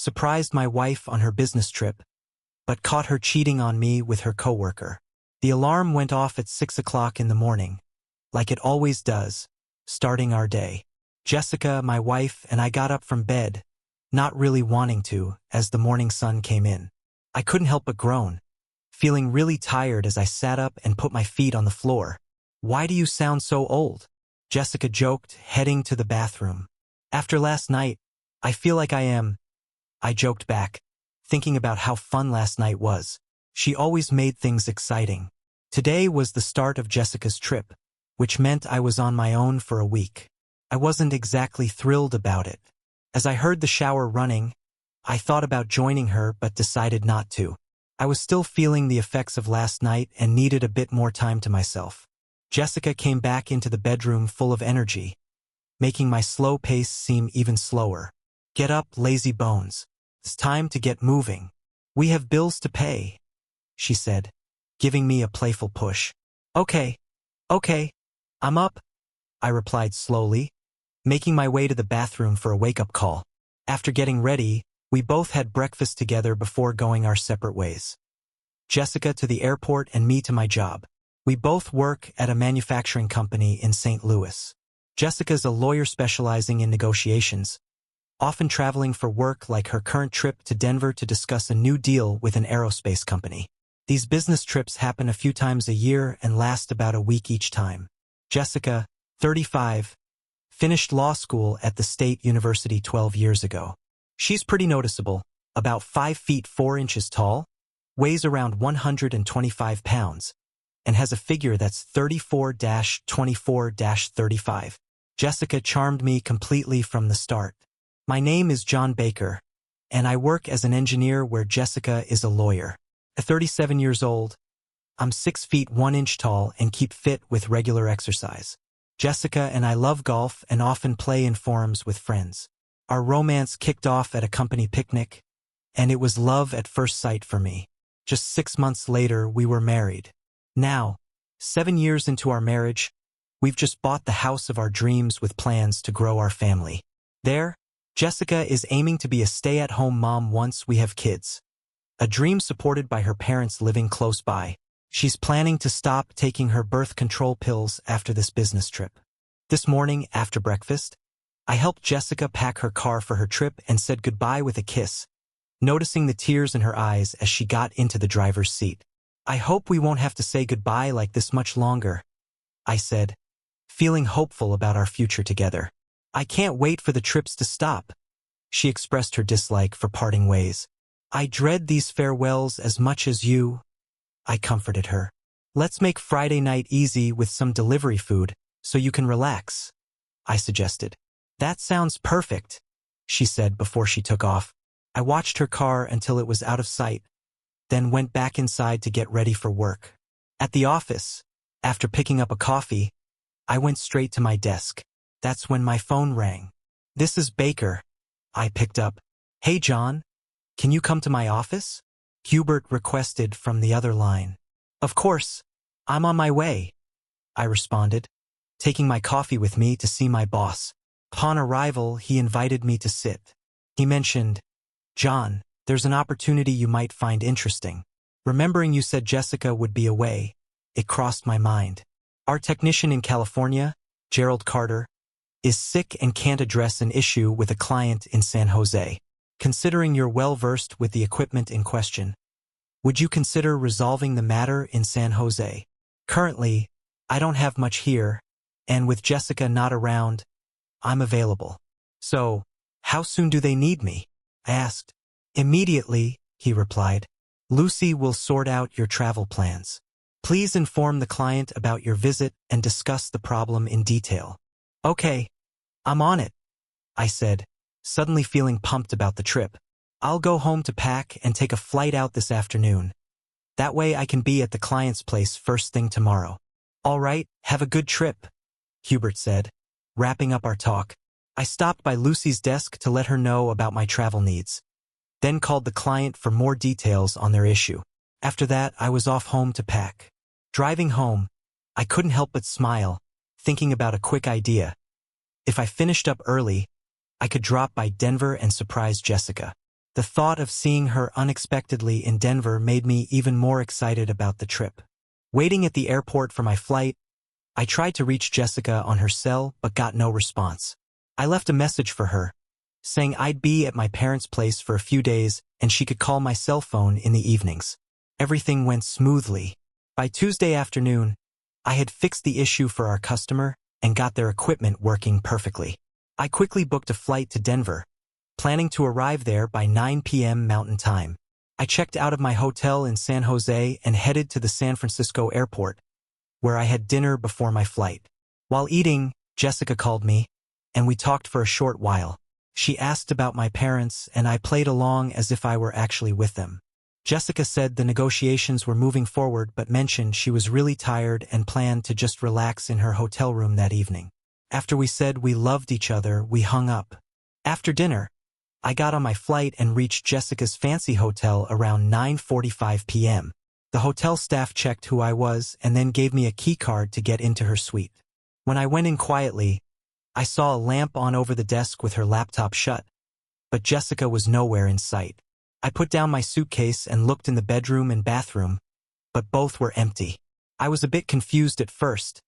surprised my wife on her business trip, but caught her cheating on me with her coworker. The alarm went off at 6 o'clock in the morning, like it always does, starting our day. Jessica, my wife, and I got up from bed, not really wanting to, as the morning sun came in. I couldn't help but groan, feeling really tired as I sat up and put my feet on the floor. "Why do you sound so old?" Jessica joked, heading to the bathroom. "After last night, I feel like I am," I joked back, thinking about how fun last night was. She always made things exciting. Today was the start of Jessica's trip, which meant I was on my own for a week. I wasn't exactly thrilled about it. As I heard the shower running, I thought about joining her but decided not to. I was still feeling the effects of last night and needed a bit more time to myself. Jessica came back into the bedroom full of energy, making my slow pace seem even slower. "Get up, lazy bones. It's time to get moving. We have bills to pay," she said, giving me a playful push. Okay, I'm up," I replied slowly, making my way to the bathroom for a wake-up call. After getting ready, we both had breakfast together before going our separate ways. Jessica to the airport and me to my job. We both work at a manufacturing company in St. Louis. Jessica's a lawyer specializing in negotiations, often traveling for work, like her current trip to Denver to discuss a new deal with an aerospace company. These business trips happen a few times a year and last about a week each time. Jessica, 35, finished law school at the State University 12 years ago. She's pretty noticeable, about 5 feet 4 inches tall, weighs around 125 pounds, and has a figure that's 34-24-35. Jessica charmed me completely from the start. My name is John Baker, and I work as an engineer where Jessica is a lawyer. At 37 years old, I'm 6 feet 1 inch tall and keep fit with regular exercise. Jessica and I love golf and often play in forums with friends. Our romance kicked off at a company picnic, and it was love at first sight for me. Just 6 months later, we were married. Now, 7 years into our marriage, we've just bought the house of our dreams with plans to grow our family. There, Jessica is aiming to be a stay-at-home mom once we have kids, a dream supported by her parents living close by. She's planning to stop taking her birth control pills after this business trip. This morning, after breakfast, I helped Jessica pack her car for her trip and said goodbye with a kiss, noticing the tears in her eyes as she got into the driver's seat. "I hope we won't have to say goodbye like this much longer," I said, feeling hopeful about our future together. "I can't wait for the trips to stop." She expressed her dislike for parting ways. "I dread these farewells as much as you," I comforted her. "Let's make Friday night easy with some delivery food so you can relax," I suggested. "That sounds perfect," she said before she took off. I watched her car until it was out of sight, then went back inside to get ready for work. At the office, after picking up a coffee, I went straight to my desk. That's when my phone rang. "This is Baker," I picked up. "Hey John, can you come to my office?" Hubert requested from the other line. "Of course, I'm on my way," I responded, taking my coffee with me to see my boss. Upon arrival, he invited me to sit. He mentioned, "John, there's an opportunity you might find interesting. Remembering you said Jessica would be away, it crossed my mind. Our technician in California, Gerald Carter, is sick and can't address an issue with a client in San Jose. Considering you're well-versed with the equipment in question, would you consider resolving the matter in San Jose? Currently, I don't have much here, and with Jessica not around, I'm available. So, how soon do they need me?" I asked. "Immediately," he replied. "Lucy will sort out your travel plans. Please inform the client about your visit and discuss the problem in detail." "Okay, I'm on it," I said, suddenly feeling pumped about the trip. "I'll go home to pack and take a flight out this afternoon. That way I can be at the client's place first thing tomorrow." "All right, have a good trip," Hubert said, wrapping up our talk. I stopped by Lucy's desk to let her know about my travel needs, then called the client for more details on their issue. After that, I was off home to pack. Driving home, I couldn't help but smile, thinking about a quick idea. If I finished up early, I could drop by Denver and surprise Jessica. The thought of seeing her unexpectedly in Denver made me even more excited about the trip. Waiting at the airport for my flight, I tried to reach Jessica on her cell but got no response. I left a message for her, saying I'd be at my parents' place for a few days and she could call my cell phone in the evenings. Everything went smoothly. By Tuesday afternoon, I had fixed the issue for our customer and got their equipment working perfectly. I quickly booked a flight to Denver, planning to arrive there by 9 p.m. Mountain Time. I checked out of my hotel in San Jose and headed to the San Francisco airport, where I had dinner before my flight. While eating, Jessica called me, and we talked for a short while. She asked about my parents, and I played along as if I were actually with them. Jessica said the negotiations were moving forward but mentioned she was really tired and planned to just relax in her hotel room that evening. After we said we loved each other, we hung up. After dinner, I got on my flight and reached Jessica's fancy hotel around 9:45 p.m. The hotel staff checked who I was and then gave me a key card to get into her suite. When I went in quietly, I saw a lamp on over the desk with her laptop shut, but Jessica was nowhere in sight. I put down my suitcase and looked in the bedroom and bathroom, but both were empty. I was a bit confused at first,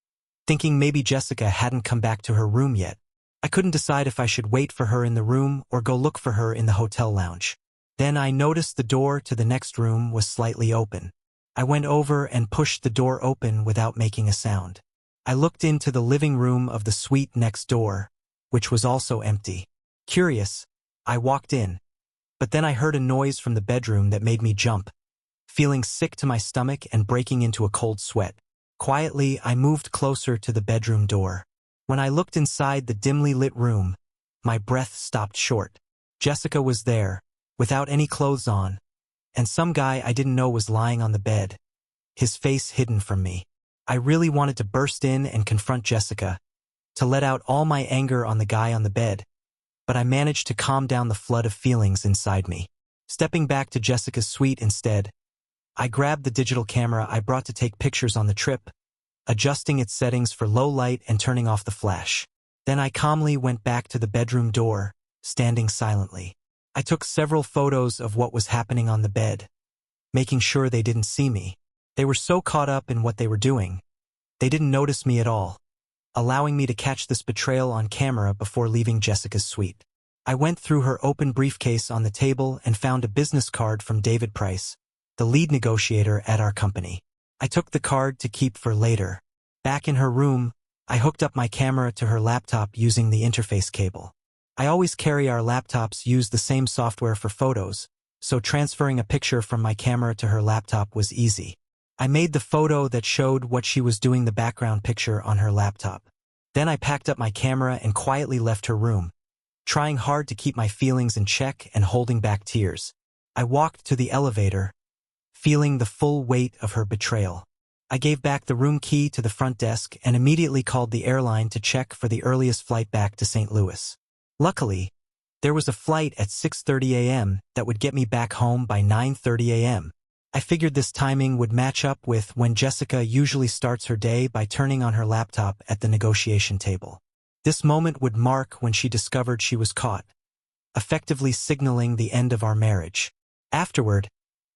thinking maybe Jessica hadn't come back to her room yet. I couldn't decide if I should wait for her in the room or go look for her in the hotel lounge. Then I noticed the door to the next room was slightly open. I went over and pushed the door open without making a sound. I looked into the living room of the suite next door, which was also empty. Curious, I walked in, but then I heard a noise from the bedroom that made me jump, feeling sick to my stomach and breaking into a cold sweat. Quietly, I moved closer to the bedroom door. When I looked inside the dimly lit room, my breath stopped short. Jessica was there, without any clothes on, and some guy I didn't know was lying on the bed, his face hidden from me. I really wanted to burst in and confront Jessica, to let out all my anger on the guy on the bed, but I managed to calm down the flood of feelings inside me. Stepping back to Jessica's suite instead, I grabbed the digital camera I brought to take pictures on the trip, adjusting its settings for low light and turning off the flash. Then I calmly went back to the bedroom door, standing silently. I took several photos of what was happening on the bed, making sure they didn't see me. They were so caught up in what they were doing, they didn't notice me at all, allowing me to catch this betrayal on camera before leaving Jessica's suite. I went through her open briefcase on the table and found a business card from David Price, the lead negotiator at our company. I took the card to keep for later. Back in her room, I hooked up my camera to her laptop using the interface cable. I always carry our laptops use the same software for photos, so transferring a picture from my camera to her laptop was easy. I made the photo that showed what she was doing the background picture on her laptop. Then I packed up my camera and quietly left her room, trying hard to keep my feelings in check and holding back tears. I walked to the elevator, feeling the full weight of her betrayal. I gave back the room key to the front desk and immediately called the airline to check for the earliest flight back to St. Louis. Luckily, there was a flight at 6:30 a.m. that would get me back home by 9:30 a.m. I figured this timing would match up with when Jessica usually starts her day by turning on her laptop at the negotiation table. This moment would mark when she discovered she was caught, effectively signaling the end of our marriage. Afterward,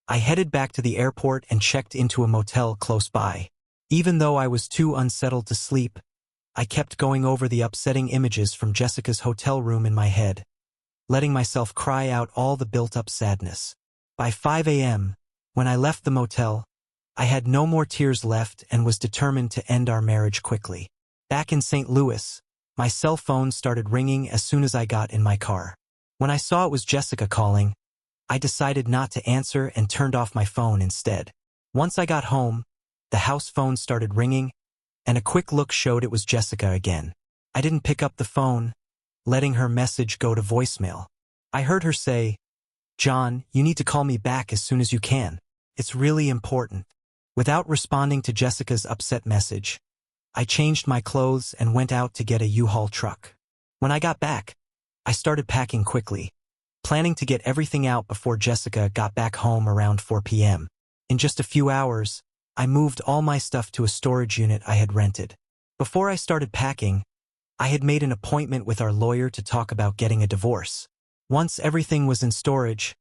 I headed back to the airport and checked into a motel close by. Even though I was too unsettled to sleep, I kept going over the upsetting images from Jessica's hotel room in my head, letting myself cry out all the built-up sadness. By 5 a.m., when I left the motel, I had no more tears left and was determined to end our marriage quickly. Back in St. Louis, my cell phone started ringing as soon as I got in my car. When I saw it was Jessica calling, I decided not to answer and turned off my phone instead. Once I got home, the house phone started ringing, and a quick look showed it was Jessica again. I didn't pick up the phone, letting her message go to voicemail. I heard her say, "John, you need to call me back as soon as you can. It's really important." Without responding to Jessica's upset message, I changed my clothes and went out to get a U-Haul truck. When I got back, I started packing quickly, planning to get everything out before Jessica got back home around 4 p.m. In just a few hours, I moved all my stuff to a storage unit I had rented. Before I started packing, I had made an appointment with our lawyer to talk about getting a divorce. Once everything was in storage,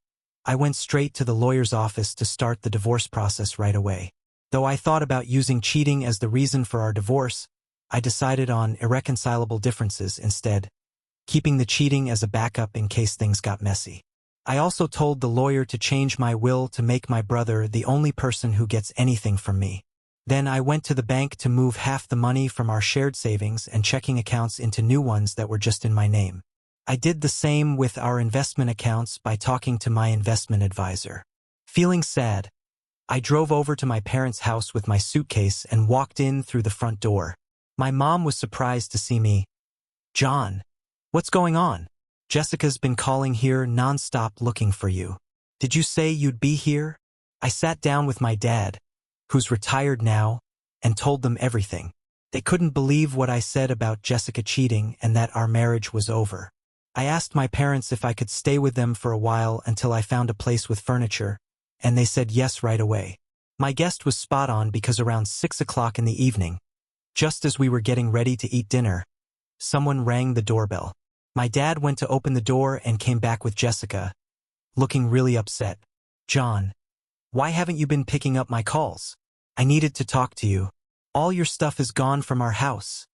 I went straight to the lawyer's office to start the divorce process right away. Though I thought about using cheating as the reason for our divorce, I decided on irreconcilable differences instead, keeping the cheating as a backup in case things got messy. I also told the lawyer to change my will to make my brother the only person who gets anything from me. Then I went to the bank to move half the money from our shared savings and checking accounts into new ones that were just in my name. I did the same with our investment accounts by talking to my investment advisor. Feeling sad, I drove over to my parents' house with my suitcase and walked in through the front door. My mom was surprised to see me. "John, what's going on? Jessica's been calling here nonstop looking for you. Did you say you'd be here?" I sat down with my dad, who's retired now, and told them everything. They couldn't believe what I said about Jessica cheating and that our marriage was over. I asked my parents if I could stay with them for a while until I found a place with furniture, and they said yes right away. My guest was spot on because around 6 o'clock in the evening, just as we were getting ready to eat dinner, someone rang the doorbell. My dad went to open the door and came back with Jessica, looking really upset. "John, why haven't you been picking up my calls? I needed to talk to you. All your stuff is gone from our house,"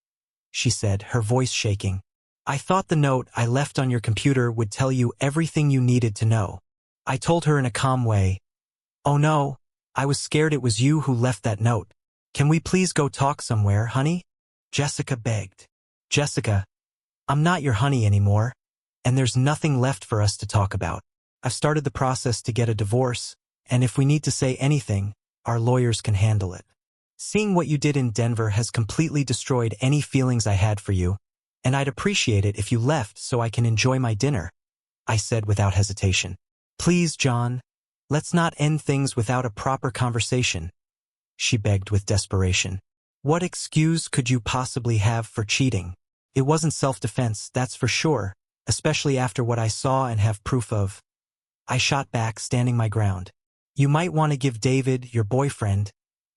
she said, her voice shaking. "I thought the note I left on your computer would tell you everything you needed to know." I told her in a calm way, "Oh no, I was scared it was you who left that note. Can we please go talk somewhere, honey?" Jessica begged. "Jessica, I'm not your honey anymore, and there's nothing left for us to talk about. I've started the process to get a divorce, and if we need to say anything, our lawyers can handle it. Seeing what you did in Denver has completely destroyed any feelings I had for you, and I'd appreciate it if you left so I can enjoy my dinner," I said without hesitation. "Please, John, let's not end things without a proper conversation," she begged with desperation. "What excuse could you possibly have for cheating? It wasn't self-defense, that's for sure, especially after what I saw and have proof of." I shot back, standing my ground. "You might want to give David, your boyfriend,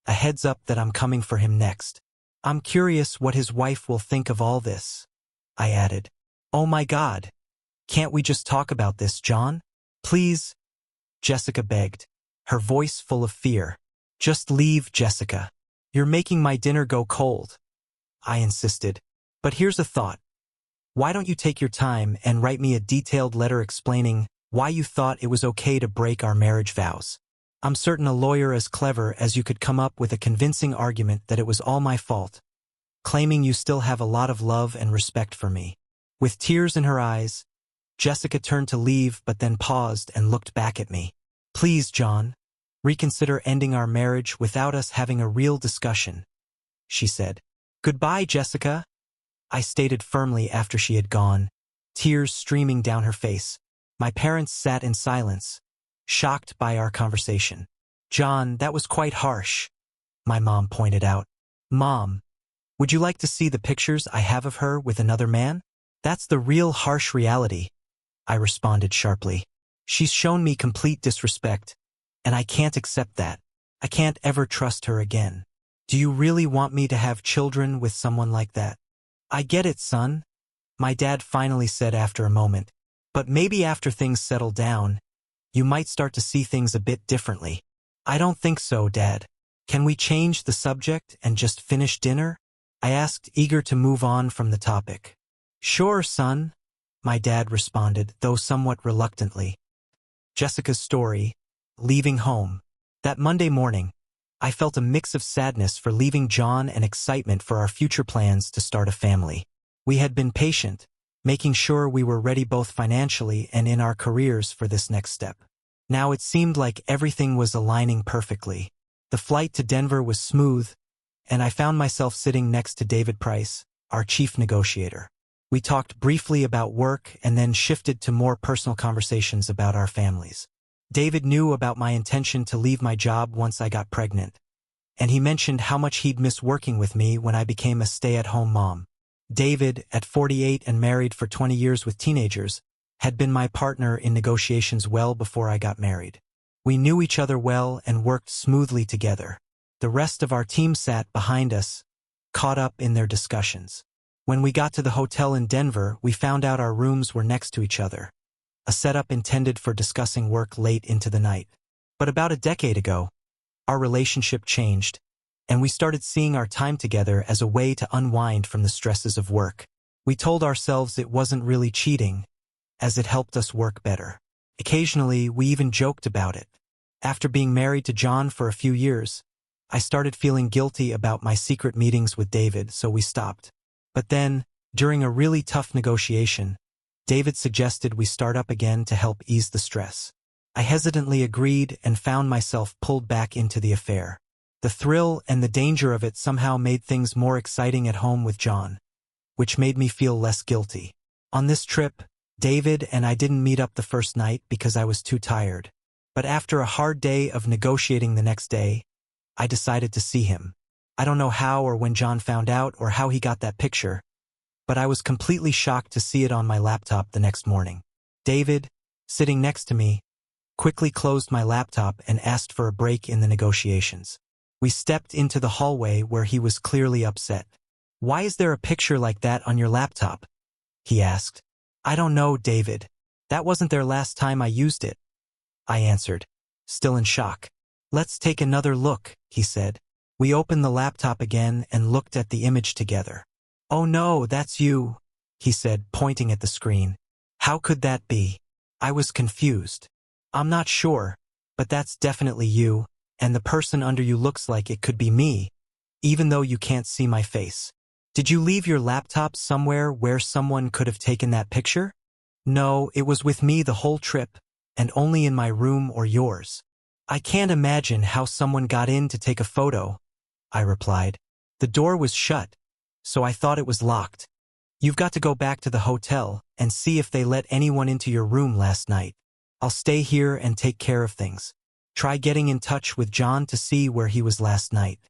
a heads up that I'm coming for him next. I'm curious what his wife will think of all this," I added. "Oh my God, can't we just talk about this, John? Please," Jessica begged, her voice full of fear. "Just leave, Jessica. You're making my dinner go cold," I insisted. "But here's a thought. Why don't you take your time and write me a detailed letter explaining why you thought it was okay to break our marriage vows? I'm certain a lawyer as clever as you could come up with a convincing argument that it was all my fault, claiming you still have a lot of love and respect for me." With tears in her eyes, Jessica turned to leave but then paused and looked back at me. "Please, John, reconsider ending our marriage without us having a real discussion," she said. "Goodbye, Jessica," I stated firmly after she had gone, tears streaming down her face. My parents sat in silence, shocked by our conversation. "John, that was quite harsh," my mom pointed out. "Mom, would you like to see the pictures I have of her with another man? That's the real harsh reality," I responded sharply. "She's shown me complete disrespect, and I can't accept that. I can't ever trust her again. Do you really want me to have children with someone like that?" "I get it, son," my dad finally said after a moment. "But maybe after things settle down, you might start to see things a bit differently." "I don't think so, Dad. Can we change the subject and just finish dinner?" I asked, eager to move on from the topic. "Sure, son," my dad responded, though somewhat reluctantly. Jessica's story, leaving home. That Monday morning, I felt a mix of sadness for leaving John and excitement for our future plans to start a family. We had been patient, making sure we were ready both financially and in our careers for this next step. Now it seemed like everything was aligning perfectly. The flight to Denver was smooth, and I found myself sitting next to David Price, our chief negotiator. We talked briefly about work and then shifted to more personal conversations about our families. David knew about my intention to leave my job once I got pregnant, and he mentioned how much he'd miss working with me when I became a stay-at-home mom. David, at 48 and married for 20 years with teenagers, had been my partner in negotiations well before I got married. We knew each other well and worked smoothly together. The rest of our team sat behind us, caught up in their discussions. When we got to the hotel in Denver, we found out our rooms were next to each other, a setup intended for discussing work late into the night. But about a decade ago, our relationship changed, and we started seeing our time together as a way to unwind from the stresses of work. We told ourselves it wasn't really cheating, as it helped us work better. Occasionally, we even joked about it. After being married to John for a few years, I started feeling guilty about my secret meetings with David, so we stopped. But then, during a really tough negotiation, David suggested we start up again to help ease the stress. I hesitantly agreed and found myself pulled back into the affair. The thrill and the danger of it somehow made things more exciting at home with John, which made me feel less guilty. On this trip, David and I didn't meet up the first night because I was too tired. But after a hard day of negotiating the next day, I decided to see him. I don't know how or when John found out or how he got that picture, but I was completely shocked to see it on my laptop the next morning. David, sitting next to me, quickly closed my laptop and asked for a break in the negotiations. We stepped into the hallway where he was clearly upset. "Why is there a picture like that on your laptop?" he asked. "I don't know, David. That wasn't there last time I used it," I answered, still in shock. "Let's take another look," he said. We opened the laptop again and looked at the image together. "Oh no, that's you," he said, pointing at the screen. "How could that be?" I was confused. "I'm not sure, but that's definitely you, and the person under you looks like it could be me, even though you can't see my face. Did you leave your laptop somewhere where someone could have taken that picture?" "No, it was with me the whole trip, and only in my room or yours." "I can't imagine how someone got in to take a photo," I replied. "The door was shut, so I thought it was locked. You've got to go back to the hotel and see if they let anyone into your room last night. I'll stay here and take care of things. Try getting in touch with John to see where he was last night."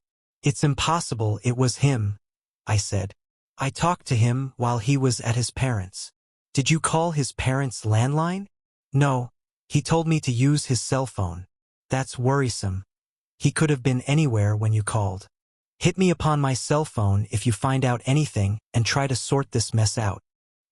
"It's impossible it was him," I said. "I talked to him while he was at his parents'." "Did you call his parents' landline?" "No, he told me to use his cell phone." "That's worrisome. He could have been anywhere when you called. Hit me upon my cell phone if you find out anything and try to sort this mess out.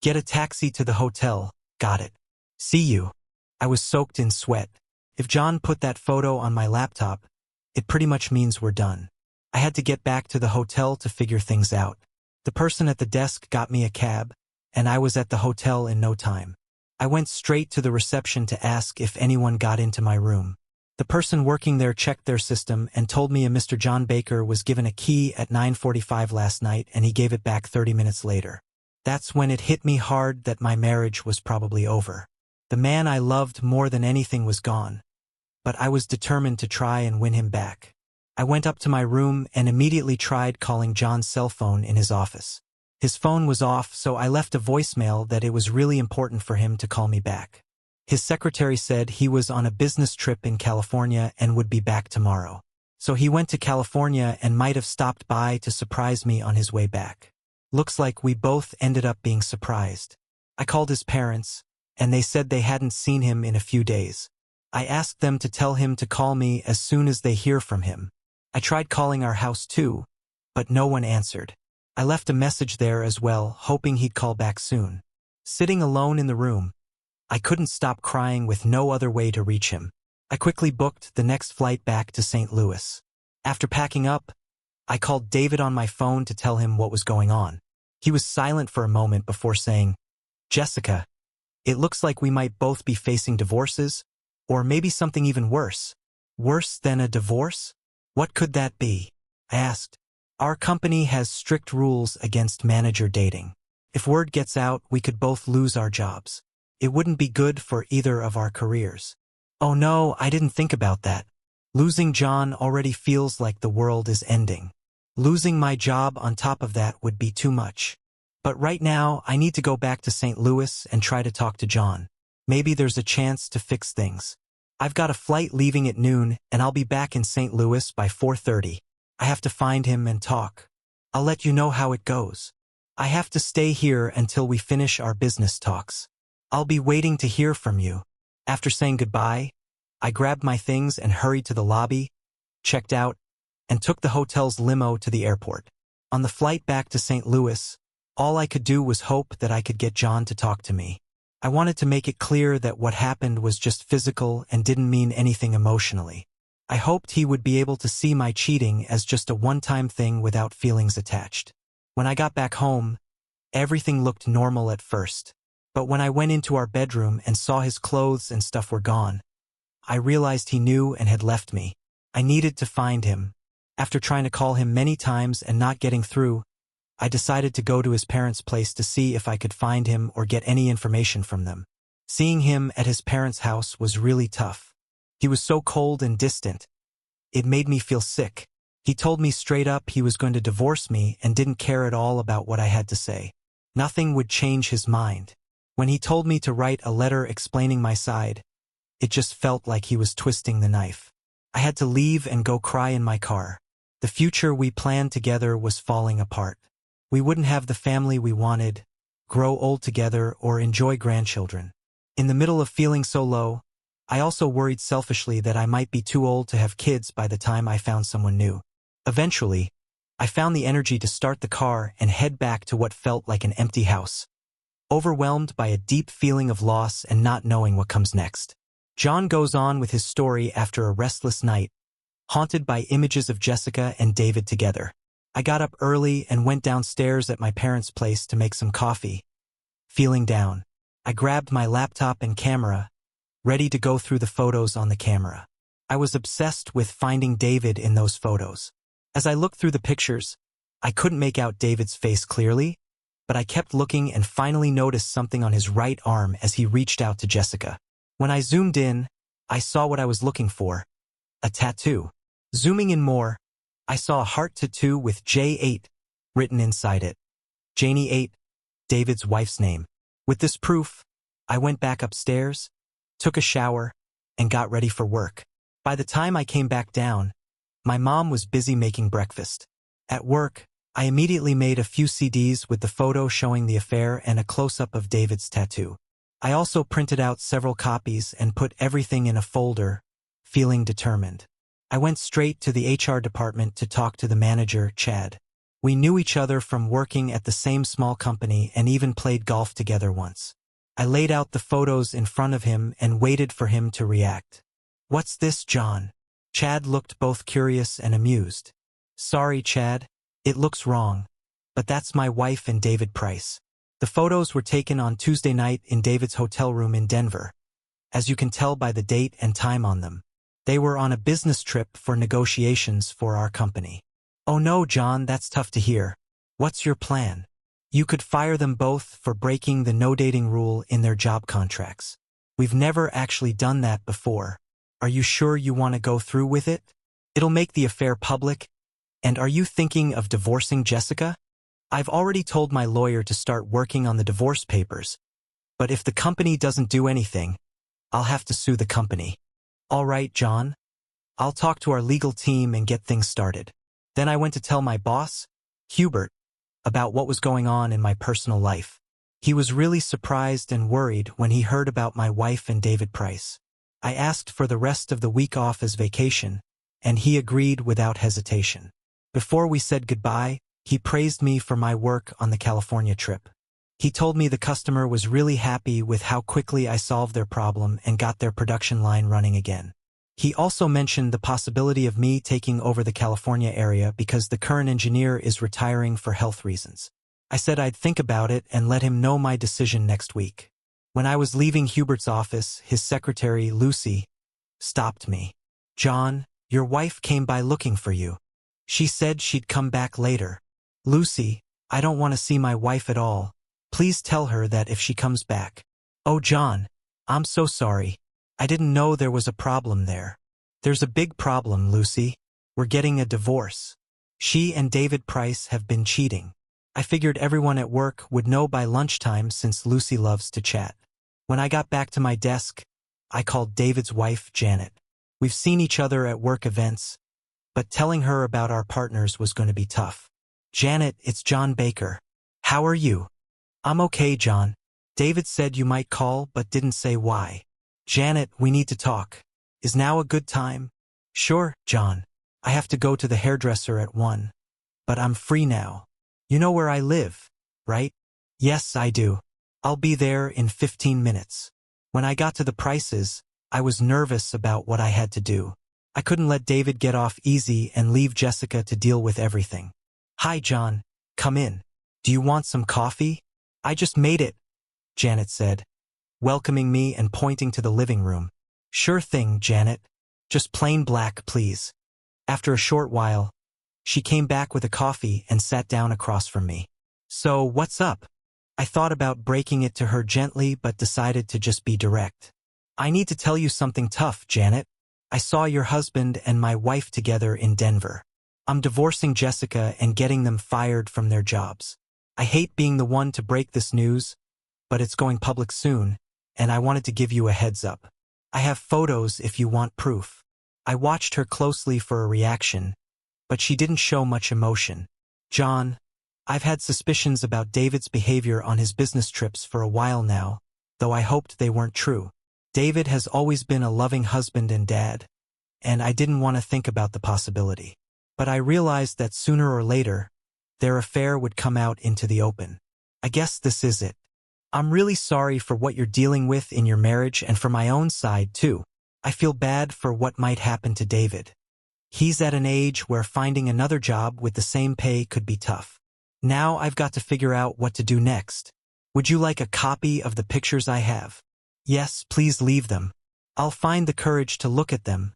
Get a taxi to the hotel, got it. See you." I was soaked in sweat. If John put that photo on my laptop, it pretty much means we're done. I had to get back to the hotel to figure things out. The person at the desk got me a cab, and I was at the hotel in no time. I went straight to the reception to ask if anyone got into my room. The person working there checked their system and told me a Mr. John Baker was given a key at 9:45 last night and he gave it back 30 minutes later. That's when it hit me hard that my marriage was probably over. The man I loved more than anything was gone, but I was determined to try and win him back. I went up to my room and immediately tried calling John's cell phone in his office. His phone was off, so I left a voicemail that it was really important for him to call me back. His secretary said he was on a business trip in California and would be back tomorrow. So he went to California and might have stopped by to surprise me on his way back. Looks like we both ended up being surprised. I called his parents, and they said they hadn't seen him in a few days. I asked them to tell him to call me as soon as they hear from him. I tried calling our house too, but no one answered. I left a message there as well, hoping he'd call back soon. Sitting alone in the room, I couldn't stop crying with no other way to reach him. I quickly booked the next flight back to St. Louis. After packing up, I called David on my phone to tell him what was going on. He was silent for a moment before saying, "Jessica, it looks like we might both be facing divorces, or maybe something even worse." "Worse than a divorce? What could that be?" I asked. "Our company has strict rules against manager dating. If word gets out, we could both lose our jobs. It wouldn't be good for either of our careers." "Oh no, I didn't think about that. Losing John already feels like the world is ending. Losing my job on top of that would be too much. But right now, I need to go back to St. Louis and try to talk to John. Maybe there's a chance to fix things. I've got a flight leaving at noon, and I'll be back in St. Louis by 4:30. I have to find him and talk. I'll let you know how it goes. I have to stay here until we finish our business talks. I'll be waiting to hear from you." After saying goodbye, I grabbed my things and hurried to the lobby, checked out, and took the hotel's limo to the airport. On the flight back to St. Louis, all I could do was hope that I could get John to talk to me. I wanted to make it clear that what happened was just physical and didn't mean anything emotionally. I hoped he would be able to see my cheating as just a one-time thing without feelings attached. When I got back home, everything looked normal at first. But when I went into our bedroom and saw his clothes and stuff were gone, I realized he knew and had left me. I needed to find him. After trying to call him many times and not getting through, I decided to go to his parents' place to see if I could find him or get any information from them. Seeing him at his parents' house was really tough. He was so cold and distant. It made me feel sick. He told me straight up he was going to divorce me and didn't care at all about what I had to say. Nothing would change his mind. When he told me to write a letter explaining my side, it just felt like he was twisting the knife. I had to leave and go cry in my car. The future we planned together was falling apart. We wouldn't have the family we wanted, grow old together, or enjoy grandchildren. In the middle of feeling so low, I also worried selfishly that I might be too old to have kids by the time I found someone new. Eventually, I found the energy to start the car and head back to what felt like an empty house. Overwhelmed by a deep feeling of loss and not knowing what comes next. John goes on with his story after a restless night, haunted by images of Jessica and David together. I got up early and went downstairs at my parents' place to make some coffee. Feeling down, I grabbed my laptop and camera, ready to go through the photos on the camera. I was obsessed with finding David in those photos. As I looked through the pictures, I couldn't make out David's face clearly, but I kept looking and finally noticed something on his right arm as he reached out to Jessica. When I zoomed in, I saw what I was looking for: a tattoo. Zooming in more, I saw a heart tattoo with J8 written inside it. Janie 8, David's wife's name. With this proof, I went back upstairs, took a shower, and got ready for work. By the time I came back down, my mom was busy making breakfast. At work, I immediately made a few CDs with the photo showing the affair and a close-up of David's tattoo. I also printed out several copies and put everything in a folder, feeling determined. I went straight to the HR department to talk to the manager, Chad. We knew each other from working at the same small company and even played golf together once. I laid out the photos in front of him and waited for him to react. "What's this, John?" Chad looked both curious and amused. "Sorry, Chad, it looks wrong, but that's my wife and David Price." The photos were taken on Tuesday night in David's hotel room in Denver, as you can tell by the date and time on them. They were on a business trip for negotiations for our company. "Oh no, John, that's tough to hear. What's your plan?" "You could fire them both for breaking the no-dating rule in their job contracts. We've never actually done that before. Are you sure you want to go through with it? It'll make the affair public. And are you thinking of divorcing Jessica?" "I've already told my lawyer to start working on the divorce papers, but if the company doesn't do anything, I'll have to sue the company." "All right, John. I'll talk to our legal team and get things started." Then I went to tell my boss, Hubert, about what was going on in my personal life. He was really surprised and worried when he heard about my wife and David Price. I asked for the rest of the week off as vacation, and he agreed without hesitation. Before we said goodbye, he praised me for my work on the California trip. He told me the customer was really happy with how quickly I solved their problem and got their production line running again. He also mentioned the possibility of me taking over the California area because the current engineer is retiring for health reasons. I said I'd think about it and let him know my decision next week. When I was leaving Hubert's office, his secretary, Lucy, stopped me. "John, your wife came by looking for you. She said she'd come back later." "Lucy, I don't want to see my wife at all. Please tell her that if she comes back." "Oh, John, I'm so sorry. I didn't know there was a problem there." "There's a big problem, Lucy. We're getting a divorce. She and David Price have been cheating." I figured everyone at work would know by lunchtime since Lucy loves to chat. When I got back to my desk, I called David's wife, Janet. We've seen each other at work events, but telling her about our partners was going to be tough. "Janet, it's John Baker. How are you?" "I'm okay, John. David said you might call but didn't say why." "Janet, we need to talk. Is now a good time?" "Sure, John. I have to go to the hairdresser at 1. But I'm free now. You know where I live, right?" "Yes, I do. I'll be there in 15 minutes. When I got to the prices, I was nervous about what I had to do. I couldn't let David get off easy and leave Jessica to deal with everything. Hi, John. Come in. Do you want some coffee? I just made it, Janet said, welcoming me and pointing to the living room. Sure thing, Janet. Just plain black, please. After a short while, she came back with a coffee and sat down across from me. So, what's up? I thought about breaking it to her gently but decided to just be direct. I need to tell you something tough, Janet. I saw your husband and my wife together in Denver. I'm divorcing Jessica and getting them fired from their jobs. I hate being the one to break this news, but it's going public soon, and I wanted to give you a heads up. I have photos if you want proof. I watched her closely for a reaction, but she didn't show much emotion. John, I've had suspicions about David's behavior on his business trips for a while now, though I hoped they weren't true. David has always been a loving husband and dad, and I didn't want to think about the possibility. But I realized that sooner or later, their affair would come out into the open. I guess this is it. I'm really sorry for what you're dealing with in your marriage and for my own side, too. I feel bad for what might happen to David. He's at an age where finding another job with the same pay could be tough. Now I've got to figure out what to do next. Would you like a copy of the pictures I have? Yes, please leave them. I'll find the courage to look at them,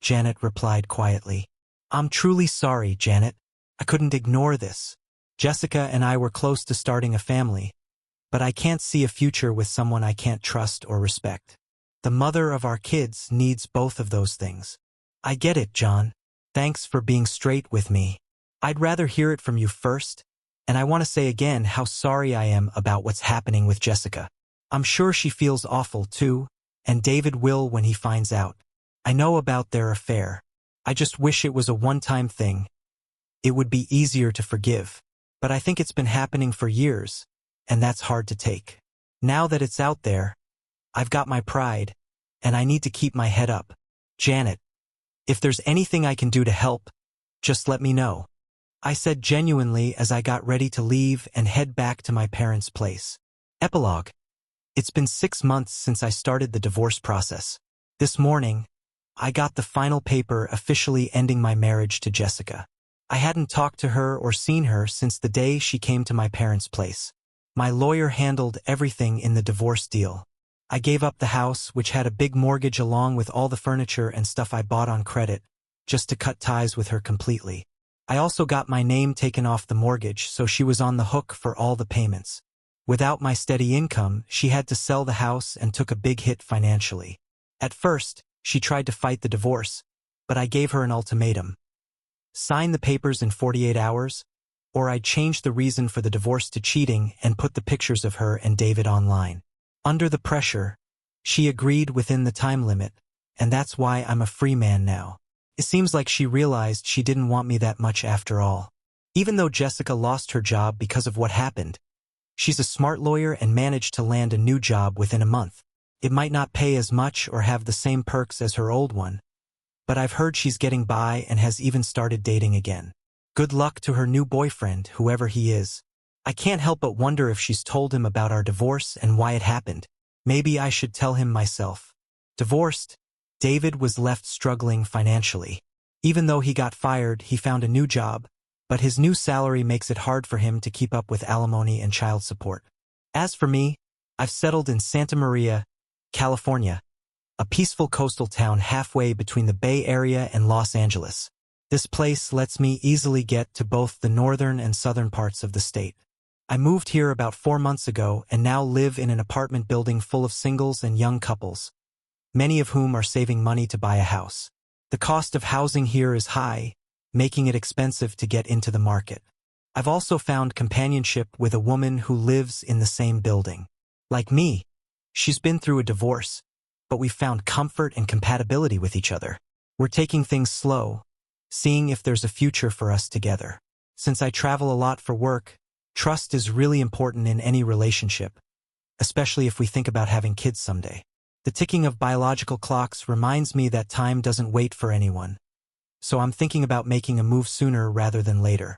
Janet replied quietly. I'm truly sorry, Janet. I couldn't ignore this. Jessica and I were close to starting a family, but I can't see a future with someone I can't trust or respect. The mother of our kids needs both of those things. I get it, John. Thanks for being straight with me. I'd rather hear it from you first, and I want to say again how sorry I am about what's happening with Jessica. I'm sure she feels awful too, and David will when he finds out. I know about their affair. I just wish it was a one-time thing. It would be easier to forgive. But I think it's been happening for years, and that's hard to take. Now that it's out there, I've got my pride, and I need to keep my head up. Janet, if there's anything I can do to help, just let me know. I said genuinely as I got ready to leave and head back to my parents' place. Epilogue. It's been 6 months since I started the divorce process. This morning, I got the final paper officially ending my marriage to Jessica. I hadn't talked to her or seen her since the day she came to my parents' place. My lawyer handled everything in the divorce deal. I gave up the house, which had a big mortgage along with all the furniture and stuff I bought on credit, just to cut ties with her completely. I also got my name taken off the mortgage, so she was on the hook for all the payments. Without my steady income, she had to sell the house and took a big hit financially. At first, she tried to fight the divorce, but I gave her an ultimatum. Sign the papers in 48 hours, or I'd change the reason for the divorce to cheating and put the pictures of her and David online. Under the pressure, she agreed within the time limit, and that's why I'm a free man now. It seems like she realized she didn't want me that much after all. Even though Jessica lost her job because of what happened, she's a smart lawyer and managed to land a new job within a month. It might not pay as much or have the same perks as her old one, but I've heard she's getting by and has even started dating again. Good luck to her new boyfriend, whoever he is. I can't help but wonder if she's told him about our divorce and why it happened. Maybe I should tell him myself. Divorced, David was left struggling financially. Even though he got fired, he found a new job, but his new salary makes it hard for him to keep up with alimony and child support. As for me, I've settled in Santa Maria, California, a peaceful coastal town halfway between the Bay Area and Los Angeles. This place lets me easily get to both the northern and southern parts of the state. I moved here about 4 months ago and now live in an apartment building full of singles and young couples, many of whom are saving money to buy a house. The cost of housing here is high, making it expensive to get into the market. I've also found companionship with a woman who lives in the same building. Like me, she's been through a divorce, but we've found comfort and compatibility with each other. We're taking things slow, seeing if there's a future for us together. Since I travel a lot for work, trust is really important in any relationship, especially if we think about having kids someday. The ticking of biological clocks reminds me that time doesn't wait for anyone, so I'm thinking about making a move sooner rather than later.